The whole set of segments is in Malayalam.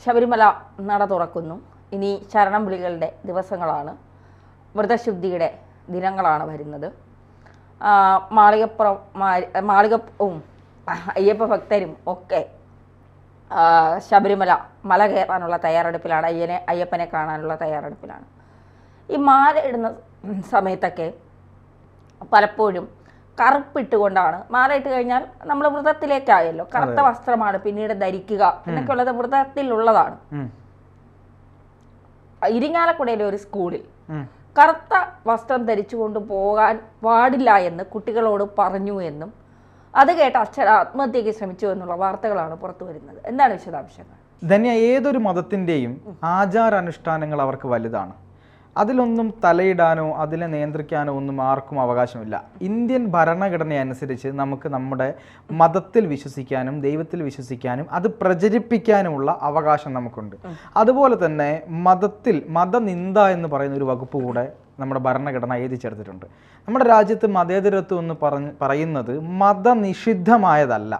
ശബരിമല നട തുറക്കുന്നു. ഇനി ശരണം വിളികളുടെ ദിവസങ്ങളാണ്, വ്രതശുദ്ധിയുടെ ദിനങ്ങളാണ് വരുന്നത്. മാളികപ്പുറവും അയ്യപ്പ ഭക്തരും ഒക്കെ ശബരിമല മല കയറാനുള്ള തയ്യാറെടുപ്പിലാണ്, അയ്യപ്പനെ കാണാനുള്ള തയ്യാറെടുപ്പിലാണ്. ഈ മാല ഇടുന്ന സമയത്തൊക്കെ പലപ്പോഴും കറുപ്പിട്ടുകൊണ്ടാണ് മാല ഇട്ട് കഴിഞ്ഞാൽ നമ്മൾ വ്രതത്തിലേക്കായല്ലോ, കറുത്ത വസ്ത്രമാണ് പിന്നീട് ധരിക്കുക എന്നൊക്കെ ഉള്ളത് വ്രതത്തിലുള്ളതാണ്. ഇരിങ്ങാലക്കുടയിലെ ഒരു സ്കൂളിൽ കറുത്ത വസ്ത്രം ധരിച്ചുകൊണ്ട് പോകാൻ പാടില്ല എന്ന് കുട്ടികളോട് പറഞ്ഞു എന്നും അത് കേട്ട് അച്ഛൻ ആത്മഹത്യക്ക് ശ്രമിച്ചു എന്നുള്ള വാർത്തകളാണ് പുറത്തു വരുന്നത്. എന്താണ് വിശദാംശങ്ങൾ? ധന്യ, ഏതൊരു മതത്തിൻ്റെയും ആചാരാനുഷ്ഠാനങ്ങൾ അവർക്ക് വലുതാണ്. അതിലൊന്നും തലയിടാനോ അതിനെ നിയന്ത്രിക്കാനോ ഒന്നും ആർക്കും അവകാശമില്ല. ഇന്ത്യൻ ഭരണഘടന അനുസരിച്ച് നമുക്ക് നമ്മുടെ മതത്തിൽ വിശ്വസിക്കാനും ദൈവത്തിൽ വിശ്വസിക്കാനും അത് പ്രചരിപ്പിക്കാനുമുള്ള അവകാശം നമുക്കുണ്ട്. അതുപോലെ തന്നെ മതനിന്ദ എന്ന് പറയുന്ന ഒരു വകുപ്പ് കൂടെ നമ്മുടെ ഭരണഘടന എഴുതി ചേർത്തിട്ടുണ്ട്. നമ്മുടെ രാജ്യത്ത് മതേതരത്വം എന്ന് പറയുന്നത് മതനിഷിദ്ധമായതല്ല.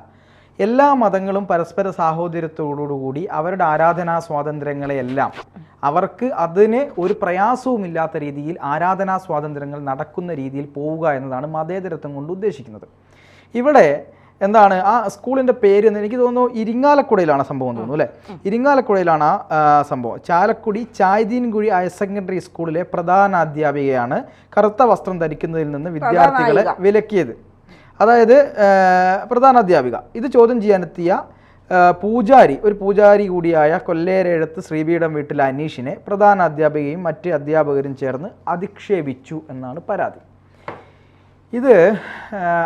എല്ലാ മതങ്ങളും പരസ്പര സാഹോദര്യത്തോടുകൂടി അവരുടെ ആരാധനാ സ്വാതന്ത്ര്യങ്ങളെയെല്ലാം അവർക്ക് അതിന് ഒരു പ്രയാസവുമില്ലാത്ത രീതിയിൽ ആരാധനാ സ്വാതന്ത്ര്യങ്ങൾ നടക്കുന്ന രീതിയിൽ പോവുക എന്നതാണ് മതേതരത്വം കൊണ്ട് ഉദ്ദേശിക്കുന്നത്. ഇവിടെ എന്താണ് ആ സ്കൂളിൻ്റെ പേര് എന്ന് എനിക്ക് തോന്നുന്നു ഇരിങ്ങാലക്കുടയിലാണ് സംഭവം തോന്നുന്നു അല്ലേ? ഇരിങ്ങാലക്കുടയിലാണ് ആ സംഭവം. ചാലക്കുടി ചായ്ദീൻകുഴി ഹയർ സെക്കൻഡറി സ്കൂളിലെ പ്രധാന അധ്യാപികയാണ് കറുത്ത വസ്ത്രം ധരിക്കുന്നതിൽ നിന്ന് വിദ്യാർത്ഥികളെ വിലക്കിയത്. അതായത് പ്രധാന അധ്യാപിക ഇത് ചോദ്യം ചെയ്യാനെത്തിയ ഒരു പൂജാരി കൂടിയായ കൊല്ലേരെഴുത്ത് ശ്രീപീഠം വീട്ടിലെ അനീഷിനെ പ്രധാന അധ്യാപികയും മറ്റ് അധ്യാപകരും ചേർന്ന് അധിക്ഷേപിച്ചു എന്നാണ് പരാതി. ഇത്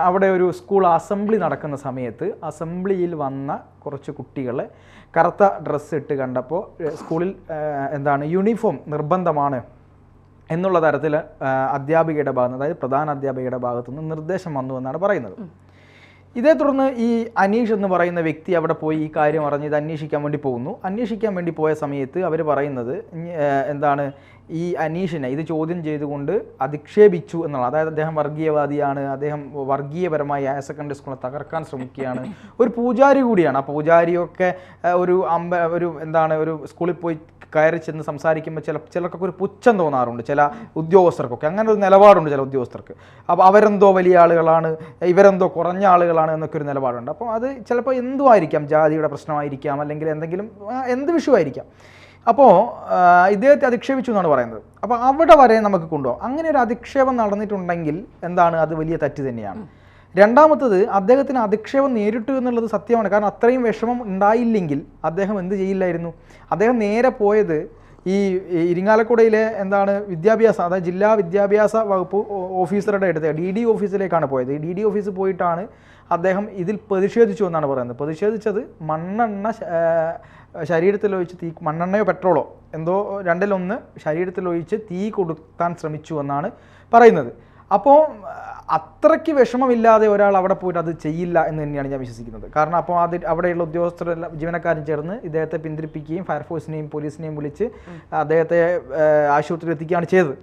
അവിടെ ഒരു സ്കൂൾ അസംബ്ലി നടക്കുന്ന സമയത്ത് അസംബ്ലിയിൽ വന്ന കുറച്ച് കുട്ടികളെ കറുത്ത ഡ്രസ്സ് ഇട്ട് കണ്ടപ്പോൾ സ്കൂളിൽ യൂണിഫോം നിർബന്ധമാണ് എന്നുള്ള തരത്തിൽ അധ്യാപികയുടെ ഭാഗത്ത്, അതായത് പ്രധാന അധ്യാപികയുടെ ഭാഗത്തുനിന്ന് നിർദ്ദേശം വന്നു എന്നാണ് പറയുന്നത്. ഇതേ തുടർന്ന് ഈ അനീഷ് എന്ന് പറയുന്ന വ്യക്തി അവിടെ പോയി ഈ കാര്യം അറിഞ്ഞ് ഇത് അന്വേഷിക്കാൻ വേണ്ടി പോകുന്നു. അന്വേഷിക്കാൻ വേണ്ടി പോയ സമയത്ത് അവർ പറയുന്നത് ഈ അനീഷിനെ ഇത് ചോദ്യം ചെയ്തുകൊണ്ട് അധിക്ഷേപിച്ചു എന്നുള്ള, അതായത് അദ്ദേഹം വർഗീയവാദിയാണ്, അദ്ദേഹം വർഗീയപരമായി ഹയർ സെക്കൻഡറി സ്കൂളിനെ തകർക്കാൻ ശ്രമിക്കുകയാണ്, ഒരു പൂജാരി കൂടിയാണ്. ആ പൂജാരിയൊക്കെ ഒരു സ്കൂളിൽ പോയി കയറി ചെന്ന് സംസാരിക്കുമ്പോൾ ചിലർക്കൊക്കെ ഒരു പുച്ഛം തോന്നാറുണ്ട്, ചില ഉദ്യോഗസ്ഥർക്കൊക്കെ അങ്ങനെ ഒരു നിലപാടുണ്ട് ചില ഉദ്യോഗസ്ഥർക്ക്. അപ്പോൾ അവരെന്തോ വലിയ ആളുകളാണ്, ഇവരെന്തോ കുറഞ്ഞ ആളുകളാണ് എന്നൊക്കെ ഒരു നിലപാടുണ്ട്. അപ്പോൾ അത് ചിലപ്പോൾ എന്തും ആയിരിക്കാം, ജാതിയുടെ പ്രശ്നമായിരിക്കാം, അല്ലെങ്കിൽ എന്ത് വിഷയമായിരിക്കാം. അപ്പോൾ ഇദ്ദേഹത്തെ അധിക്ഷേപിച്ചു എന്നാണ് പറയുന്നത്. അപ്പോൾ അവിടെ വരെ നമുക്ക് കൊണ്ടുപോകാം. അങ്ങനെ ഒരു അധിക്ഷേപം നടന്നിട്ടുണ്ടെങ്കിൽ അത് വലിയ തെറ്റ് തന്നെയാണ്. രണ്ടാമത്തത്, അദ്ദേഹത്തിന് അധിക്ഷേപം നേരിട്ടു എന്നുള്ളത് സത്യമാണ്. കാരണം അത്രയും വിഷമം ഉണ്ടായില്ലെങ്കിൽ അദ്ദേഹം എന്ത് ചെയ്യില്ലായിരുന്നു? അദ്ദേഹം നേരെ പോയത് ഈ ഇരിങ്ങാലക്കുടയിലെ വിദ്യാഭ്യാസം, അതായത് ജില്ലാ വിദ്യാഭ്യാസ വകുപ്പ് ഓഫീസറുടെ അടുത്ത് DD ഓഫീസിലേക്കാണ് പോയത്. ഈ DD ഓഫീസിൽ പോയിട്ടാണ് അദ്ദേഹം ഇതിൽ പ്രതിഷേധിച്ചു എന്നാണ് പറയുന്നത്. പ്രതിഷേധിച്ചത് മണ്ണെണ്ണ ശരീരത്തിലൊഴിച്ച് മണ്ണെണ്ണയോ പെട്രോളോ എന്തോ രണ്ടിലൊന്ന് ശരീരത്തിലൊഴിച്ച് തീ കൊടുക്കാൻ ശ്രമിച്ചു എന്നാണ് പറയുന്നത്. അപ്പോൾ അത്രയ്ക്ക് വിഷമമില്ലാതെ ഒരാൾ അവിടെ പോയിട്ട് അത് ചെയ്യില്ല എന്ന് തന്നെയാണ് ഞാൻ വിശ്വസിക്കുന്നത്. കാരണം അപ്പോൾ അവിടെയുള്ള ഉദ്യോഗസ്ഥരെല്ലാം ജീവനക്കാരും ചേർന്ന് ഇദ്ദേഹത്തെ പിന്തിരിപ്പിക്കുകയും ഫയർഫോഴ്സിനെയും പോലീസിനെയും വിളിച്ച് അദ്ദേഹത്തെ ആശുപത്രിയിൽ എത്തിക്കുകയാണ് ചെയ്തത്.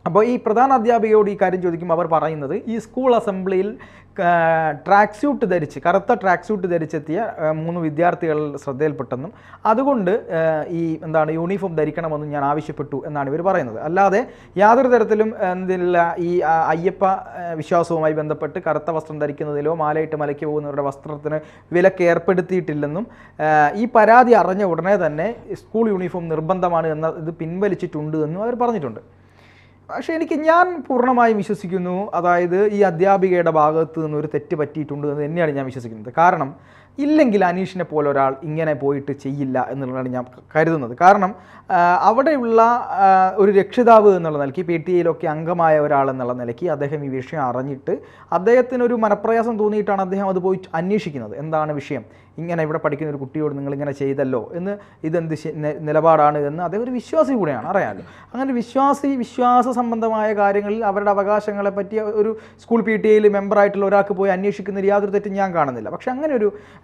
അപ്പോൾ ഈ പ്രധാന അധ്യാപികയോട് ഈ കാര്യം ചോദിക്കുമ്പോൾ അവർ പറയുന്നത് ഈ സ്കൂൾ അസംബ്ലിയിൽ കറുത്ത ട്രാക്ക് സ്യൂട്ട് ധരിച്ചെത്തിയ 3 വിദ്യാർത്ഥികൾ ശ്രദ്ധയിൽപ്പെട്ടെന്നും അതുകൊണ്ട് യൂണിഫോം ധരിക്കണമെന്നും ഞാൻ ആവശ്യപ്പെട്ടു എന്നാണ് ഇവർ പറയുന്നത്. അല്ലാതെ യാതൊരു തരത്തിലും ഈ അയ്യപ്പ വിശ്വാസവുമായി ബന്ധപ്പെട്ട് കറുത്ത വസ്ത്രം ധരിക്കുന്നതിലോ മാലയിട്ട് മലയ്ക്ക് പോകുന്നവരുടെ വസ്ത്രത്തിന് വിലക്ക് ഏർപ്പെടുത്തിയിട്ടില്ലെന്നും ഈ പരാതി അറിഞ്ഞ ഉടനെ തന്നെ സ്കൂൾ യൂണിഫോം നിർബന്ധമാണ് ഇത് പിൻവലിച്ചിട്ടുണ്ട് എന്നും അവർ പറഞ്ഞിട്ടുണ്ട്. പക്ഷേ ഞാൻ പൂർണ്ണമായും വിശ്വസിക്കുന്നു, അതായത് ഈ അധ്യാപികയുടെ ഭാഗത്ത് നിന്ന് ഒരു തെറ്റ് പറ്റിയിട്ടുണ്ട് എന്ന് തന്നെയാണ് ഞാൻ വിശ്വസിക്കുന്നത്. കാരണം ഇല്ലെങ്കിൽ അനീഷിനെ പോലെ ഒരാൾ ഇങ്ങനെ പോയിട്ട് ചെയ്യില്ല എന്നുള്ളതാണ് ഞാൻ കരുതുന്നത്. കാരണം അവിടെയുള്ള ഒരു രക്ഷിതാവ് എന്നുള്ള നിലയ്ക്ക് PTA അംഗമായ ഒരാൾ എന്നുള്ള നിലയ്ക്ക് അദ്ദേഹം ഈ വിഷയം അറിഞ്ഞിട്ട് അദ്ദേഹത്തിനൊരു മനപ്രയാസം തോന്നിയിട്ടാണ് അദ്ദേഹം അത് പോയി അന്വേഷിക്കുന്നത്. എന്താണ് വിഷയം, ഇങ്ങനെ ഇവിടെ പഠിക്കുന്ന ഒരു കുട്ടിയോട് നിങ്ങളിങ്ങനെ ചെയ്തല്ലോ എന്ന്, ഇതെന്ത് നിലപാടാണ് എന്ന് അദ്ദേഹം ഒരു വിശ്വാസി കൂടെയാണ്, അറിയാമല്ലോ. അങ്ങനെ വിശ്വാസ സംബന്ധമായ കാര്യങ്ങളിൽ അവരുടെ അവകാശങ്ങളെ പറ്റി ഒരു സ്കൂൾ PTA മെമ്പറായിട്ടുള്ള ഒരാൾക്ക് പോയി അന്വേഷിക്കുന്നതിൽ യാതൊരു തെറ്റും ഞാൻ കാണുന്നില്ല. പക്ഷെ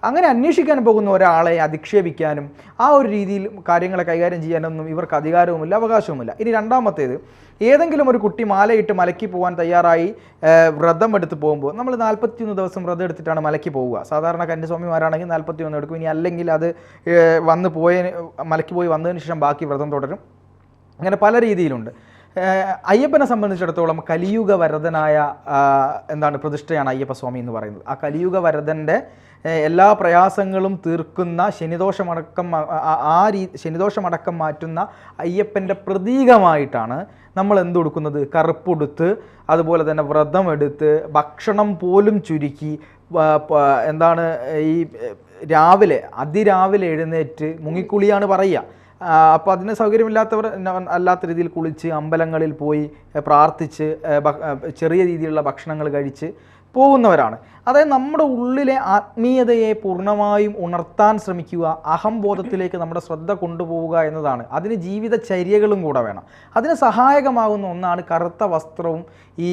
അങ്ങനെ അന്വേഷിക്കാൻ പോകുന്ന ഒരാളെ അധിക്ഷേപിക്കാനും ആ ഒരു രീതിയിൽ കാര്യങ്ങളെ കൈകാര്യം ചെയ്യാനൊന്നും ഇവർക്ക് അധികാരവുമില്ല, അവകാശവുമില്ല. ഇനി രണ്ടാമത്തേത്, ഏതെങ്കിലും ഒരു കുട്ടി മാലയിട്ട് മലയ്ക്ക് പോകാൻ തയ്യാറായി വ്രതം എടുത്ത് പോകുമ്പോൾ നമ്മൾ 41 ദിവസം വ്രതം എടുത്തിട്ടാണ് മലയ്ക്ക് പോവുക. സാധാരണ കന്യാസ്വാമിമാരാണെങ്കിൽ 41 എടുക്കും. ഇനി അല്ലെങ്കിൽ അത് മലയ്ക്ക് പോയി വന്നതിന് ശേഷം ബാക്കി വ്രതം തുടരും. അങ്ങനെ പല രീതിയിലുണ്ട്. അയ്യപ്പനെ സംബന്ധിച്ചിടത്തോളം കലിയുഗ വരദനായ പ്രതിഷ്ഠയാണ് അയ്യപ്പസ്വാമി എന്ന് പറയുന്നത്. ആ കലിയുഗ വരദൻ്റെ എല്ലാ പ്രയാസങ്ങളും തീർക്കുന്ന ശനിദോഷമടക്കം മാറ്റുന്ന അയ്യപ്പൻ്റെ പ്രതീകമായിട്ടാണ് നമ്മൾ എന്തുകൊടുക്കുന്നത്? കറുപ്പുടുത്ത്, അതുപോലെ തന്നെ വ്രതമെടുത്ത്, ഭക്ഷണം പോലും ചുരുക്കി, ഈ അതിരാവിലെ എഴുന്നേറ്റ് മുങ്ങിക്കുളിയാണ് പറയുക. അപ്പോൾ അതിന് സൗകര്യമില്ലാത്തവർ അല്ലാത്ത രീതിയിൽ കുളിച്ച് അമ്പലങ്ങളിൽ പോയി പ്രാർത്ഥിച്ച് ചെറിയ രീതിയിലുള്ള ഭക്ഷണങ്ങൾ കഴിച്ച് പോകുന്നവരാണ്. അതായത് നമ്മുടെ ഉള്ളിലെ ആത്മീയതയെ പൂർണ്ണമായും ഉണർത്താൻ ശ്രമിക്കുക, അഹംബോധത്തിലേക്ക് നമ്മുടെ ശ്രദ്ധ കൊണ്ടുപോവുക എന്നതാണ്. അതിന് ജീവിതചര്യകളും കൂടെ വേണം. അതിന് സഹായകമാകുന്ന ഒന്നാണ് കറുത്ത വസ്ത്രവും ഈ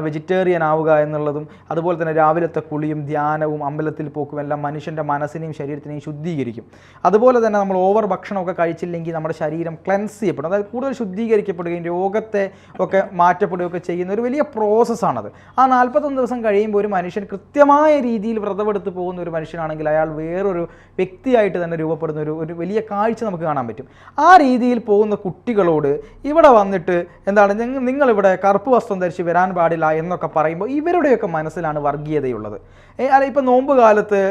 വെജിറ്റേറിയൻ ആവുക എന്നുള്ളതും, അതുപോലെ തന്നെ രാവിലത്തെ കുളിയും ധ്യാനവും അമ്പലത്തിൽ പോക്കും എല്ലാം മനുഷ്യൻ്റെ മനസ്സിനെയും ശരീരത്തിനെയും ശുദ്ധീകരിക്കും. അതുപോലെ തന്നെ നമ്മൾ ഓവർ ഭക്ഷണമൊക്കെ കഴിച്ചില്ലെങ്കിൽ നമ്മുടെ ശരീരം ക്ലെൻസ് ചെയ്യപ്പെടും, അതായത് കൂടുതൽ ശുദ്ധീകരിക്കപ്പെടുകയും രോഗത്തെ ഒക്കെ മാറ്റപ്പെടുകയൊക്കെ ചെയ്യുന്ന ഒരു വലിയ പ്രോസസ്സാണത്. ആ 41 ദിവസം കഴിയുമ്പോൾ ഒരു മനുഷ്യൻ കൃത്യമായ രീതിയിൽ വ്രതമെടുത്ത് പോകുന്ന ഒരു മനുഷ്യനാണെങ്കിൽ അയാൾ വേറൊരു വ്യക്തിയായിട്ട് തന്നെ രൂപപ്പെടുന്ന ഒരു വലിയ കാഴ്ച നമുക്ക് കാണാൻ പറ്റും. ആ രീതിയിൽ പോകുന്ന കുട്ടികളോട് ഇവിടെ വന്നിട്ട് നിങ്ങളിവിടെ കറുപ്പ് വസ്ത്രം ധരിച്ച് വരാൻ പാടില്ല എന്നൊക്കെ പറയുമ്പോൾ ഇവരുടെയൊക്കെ മനസ്സിലാണ് വർഗീയതയുള്ളത്. ഇപ്പം നോമ്പ് കാലത്ത്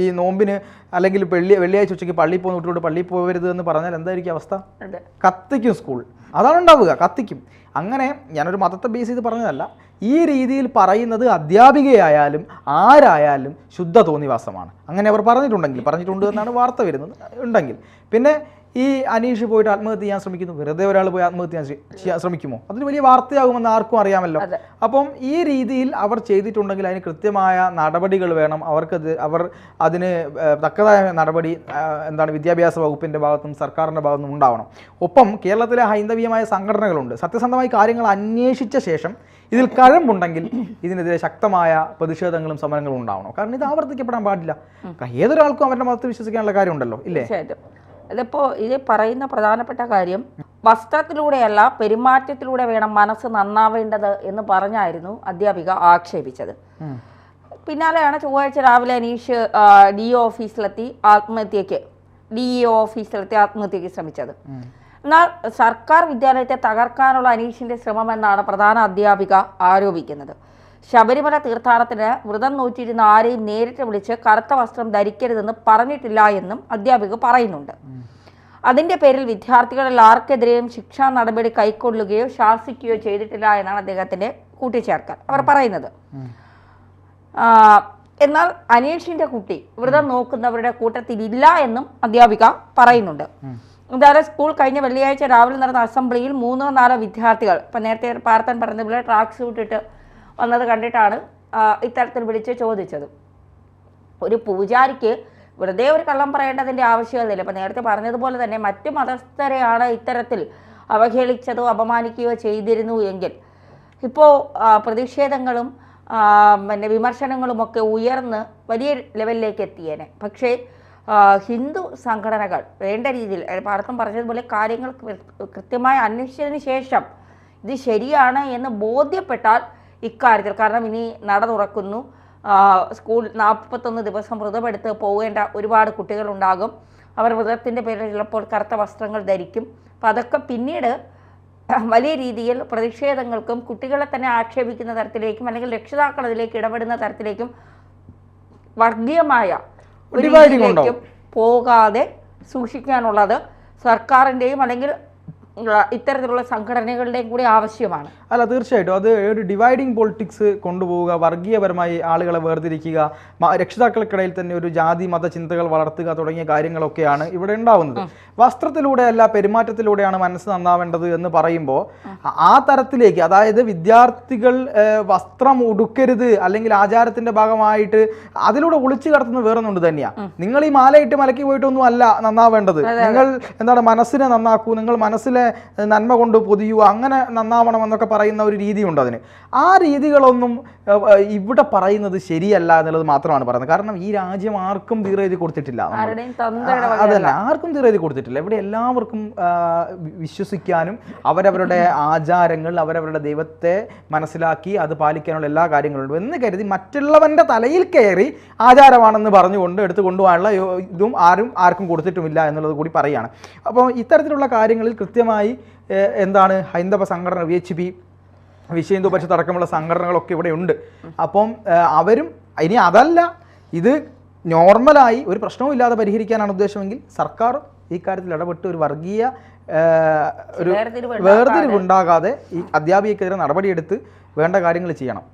ഈ നോമ്പിന് അല്ലെങ്കിൽ വെള്ളിയാഴ്ച ഉച്ചയ്ക്ക് പള്ളിയിൽ പോകുന്ന കുട്ടികളോട് പള്ളിയിൽ പോകരുത് എന്ന് പറഞ്ഞാൽ എന്തായിരിക്കും അവസ്ഥ? കത്തിക്കും സ്കൂൾ. അതാണ് ഉണ്ടാവുക, കത്തിക്കും. അങ്ങനെ ഞാനൊരു മതത്തെ ബേസ് ചെയ്ത് പറഞ്ഞതല്ല. ഈ രീതിയിൽ പറയുന്നത് അധ്യാപികയായാലും ആരായാലും ശുദ്ധ തോന്നിവാസമാണ്. അങ്ങനെ അവർ പറഞ്ഞിട്ടുണ്ട് എന്നാണ് വാർത്ത വരുന്നത്. ഉണ്ടെങ്കിൽ പിന്നെ ഈ അനീഷ് പോയിട്ട് ആത്മഹത്യ ചെയ്യാൻ ശ്രമിക്കുന്നു. വെറുതെ ഒരാൾ പോയി ആത്മഹത്യ ചെയ്യാൻ ശ്രമിക്കുമോ? അതൊരു വലിയ വാർത്തയാകുമെന്ന് ആർക്കും അറിയാമല്ലോ. അപ്പം ഈ രീതിയിൽ അവർ ചെയ്തിട്ടുണ്ടെങ്കിൽ അതിന് കൃത്യമായ നടപടികൾ വേണം. അവർ അതിന് തക്കതായ നടപടി വിദ്യാഭ്യാസ വകുപ്പിൻ്റെ ഭാഗത്തും സർക്കാരിൻ്റെ ഭാഗത്തും ഉണ്ടാവണം. ഒപ്പം കേരളത്തിലെ ഹൈന്ദവീയമായ സംഘടനകളുണ്ട്. സത്യസന്ധമായി കാര്യങ്ങൾ അന്വേഷിച്ച ശേഷം ഇതിൽ കഴമ്പുണ്ടെങ്കിൽ ഇതിനെതിരെ ശക്തമായ പ്രതിഷേധങ്ങളും സമരങ്ങളും ഉണ്ടാവണം. കാരണം ഇത് ആവർത്തിക്കപ്പെടാൻ പാടില്ല. ഏതൊരാൾക്കും അവരുടെ മതത്തിൽ വിശ്വസിക്കാനുള്ള കാര്യമുണ്ടല്ലോ, ഇല്ലേ? ഇതിപ്പോൾ ഇത് പറയുന്ന പ്രധാനപ്പെട്ട കാര്യം വസ്ത്രത്തിലൂടെയല്ല പെരുമാറ്റത്തിലൂടെ വേണം മനസ്സ് നന്നാവേണ്ടത് എന്ന് പറഞ്ഞായിരുന്നു അധ്യാപിക ആക്ഷേപിച്ചത്. പിന്നാലെയാണ് ചൊവ്വാഴ്ച രാവിലെ അനീഷ് DO ഓഫീസിലെത്തി ആത്മഹത്യക്ക് ശ്രമിച്ചത്. എന്നാൽ സർക്കാർ വിദ്യാലയത്തെ തകർക്കാനുള്ള അനീഷിന്റെ ശ്രമമെന്നാണ് പ്രധാന അധ്യാപിക ആരോപിക്കുന്നത്. ശബരിമല തീർത്ഥാടനത്തിന് വ്രതം നോറ്റിരുന്ന ആരെയും നേരിട്ട് വിളിച്ച് കറുത്ത വസ്ത്രം ധരിക്കരുതെന്ന് പറഞ്ഞിട്ടില്ല എന്നും അധ്യാപിക പറയുന്നുണ്ട്. അതിന്റെ പേരിൽ വിദ്യാർത്ഥികളിൽ ആർക്കെതിരെയും ശിക്ഷാ നടപടി കൈക്കൊള്ളുകയോ ശാസിക്കുകയോ ചെയ്തിട്ടില്ല എന്നാണ് അദ്ദേഹത്തിന്റെ കൂട്ടിച്ചേർക്കൽ അവർ പറയുന്നത്. എന്നാൽ അനീഷിന്റെ കുട്ടി വ്രതം നോക്കുന്നവരുടെ കൂട്ടത്തിൽ ഇല്ല എന്നും അധ്യാപിക പറയുന്നുണ്ട്. എന്തായാലും സ്കൂൾ കഴിഞ്ഞ വെള്ളിയാഴ്ച രാവിലെ നടന്ന അസംബ്ലിയിൽ 3-4 വിദ്യാർത്ഥികൾ, ഇപ്പം നേരത്തെ പാർത്തൻ പറഞ്ഞതുപോലെ ട്രാക്ക് സൂട്ട് ഇട്ട് വന്നത് കണ്ടിട്ടാണ് ഇത്തരത്തിൽ വിളിച്ച് ചോദിച്ചത്. ഒരു പൂജാരിക്ക് വെറുതെ ഒരു കള്ളം പറയേണ്ടതിൻ്റെ ആവശ്യമില്ല. ഇപ്പം നേരത്തെ പറഞ്ഞതുപോലെ തന്നെ മറ്റു മതസ്ഥരെയാണ് ഇത്തരത്തിൽ അവഹേളിച്ചതോ അപമാനിക്കുകയോ ചെയ്തിരുന്നു എങ്കിൽ ഇപ്പോൾ പ്രതിഷേധങ്ങളും വിമർശനങ്ങളുമൊക്കെ ഉയർന്ന് വലിയ ലെവലിലേക്ക് എത്തിയേനെ. പക്ഷേ ഹിന്ദു സംഘടനകൾ വേണ്ട രീതിയിൽ പാർത്തൻ പറഞ്ഞതുപോലെ കാര്യങ്ങൾ കൃത്യമായി അന്വേഷിച്ചതിന് ശേഷം ഇത് ശരിയാണ് എന്ന് ബോധ്യപ്പെട്ടാൽ ഇക്കാര്യത്തിൽ, കാരണം ഇനി നട തുറക്കുന്നു, സ്കൂൾ 41 ദിവസം വ്രതമെടുത്ത് പോകേണ്ട ഒരുപാട് കുട്ടികളുണ്ടാകും. അവർ വ്രതത്തിൻ്റെ പേരിൽ ചിലപ്പോൾ കറുത്ത വസ്ത്രങ്ങൾ ധരിക്കും. അപ്പം അതൊക്കെ പിന്നീട് വലിയ രീതിയിൽ പ്രതിഷേധങ്ങൾക്കും കുട്ടികളെ തന്നെ ആക്ഷേപിക്കുന്ന തരത്തിലേക്കും അല്ലെങ്കിൽ രക്ഷിതാക്കൾ അതിലേക്ക് ഇടപെടുന്ന തരത്തിലേക്കും വർഗീയമായ ഒരു പോകാതെ സൂക്ഷിക്കാനുള്ളത് സർക്കാരിൻ്റെയും അല്ലെങ്കിൽ ഇത്തരത്തിലുള്ള സംഘടനകളുടെയും കൂടി ആവശ്യമാണ്. അല്ല, തീർച്ചയായിട്ടും അത് ഒരു ഡിവൈഡിങ് പൊളിറ്റിക്സ് കൊണ്ടുപോവുക, വർഗീയപരമായി ആളുകളെ വേർതിരിക്കുക, രക്ഷിതാക്കൾക്കിടയിൽ തന്നെ ഒരു ജാതി മത ചിന്തകൾ വളർത്തുക തുടങ്ങിയ കാര്യങ്ങളൊക്കെയാണ് ഇവിടെ ഉണ്ടാവുന്നത്. വസ്ത്രത്തിലൂടെയല്ല പെരുമാറ്റത്തിലൂടെയാണ് മനസ്സ് നന്നാവേണ്ടത് എന്ന് പറയുമ്പോൾ ആ തരത്തിലേക്ക്, അതായത് വിദ്യാർത്ഥികൾ വസ്ത്രം ഉടുക്കരുത് അല്ലെങ്കിൽ ആചാരത്തിന്റെ ഭാഗമായിട്ട് അതിലൂടെ ഒളിച്ചു കടത്തുന്നത് വേറൊന്നുണ്ട് തന്നെയാണ്. നിങ്ങൾ ഈ മാലയിട്ട് മലക്കി പോയിട്ടൊന്നും അല്ല നന്നാവേണ്ടത്. നിങ്ങൾ മനസ്സിനെ നന്നാക്കൂ, നിങ്ങൾ മനസ്സിലെ നന്മ കൊണ്ട് പൊതിയുക, അങ്ങനെ നന്നാവണമെന്നൊക്കെ പറയുന്ന ഒരു രീതിയുണ്ട് അതിന്. ആ രീതികളൊന്നും ഇവിടെ പറയുന്നത് ശരിയല്ല എന്നുള്ളത് മാത്രമാണ് പറയുന്നത്. കാരണം ഈ രാജ്യം ആർക്കും തീരെ എഴുതി കൊടുത്തിട്ടില്ല. അതല്ല, ആർക്കും തീരെ എഴുതി കൊടുത്തിട്ടില്ല. ഇവിടെ എല്ലാവർക്കും വിശ്വസിക്കാനും അവരവരുടെ ആചാരങ്ങൾ, അവരവരുടെ ദൈവത്തെ മനസ്സിലാക്കി അത് പാലിക്കാനുള്ള എല്ലാ കാര്യങ്ങളുണ്ട് എന്ന് കരുതി മറ്റുള്ളവൻ്റെ തലയിൽ കയറി ആചാരമാണെന്ന് പറഞ്ഞുകൊണ്ട് എടുത്തു കൊണ്ടുപോകാനുള്ള ഇതും ആർക്കും കൊടുത്തിട്ടുമില്ല എന്നുള്ളത് കൂടി പറയുകയാണ്. അപ്പോൾ ഇത്തരത്തിലുള്ള കാര്യങ്ങളിൽ കൃത്യമായി എന്താണ് ഹൈന്ദവ സംഘടന VHP, വിശ്വ ഹിന്ദു പരിഷത്ത് അടക്കമുള്ള സംഘടനകളൊക്കെ ഇവിടെ ഉണ്ട്. അപ്പം അവരും ഇനി അതല്ല, ഇത് നോർമലായി ഒരു പ്രശ്നവും ഇല്ലാതെ പരിഹരിക്കാനാണ് ഉദ്ദേശമെങ്കിൽ സർക്കാർ ഈ കാര്യത്തിൽ ഇടപെട്ട് ഒരു വർഗീയ ഒരു വേർതിരിവുണ്ടാകാതെ ഈ അധ്യാപികക്കെതിരെ നടപടിയെടുത്ത് വേണ്ട കാര്യങ്ങൾ ചെയ്യണം.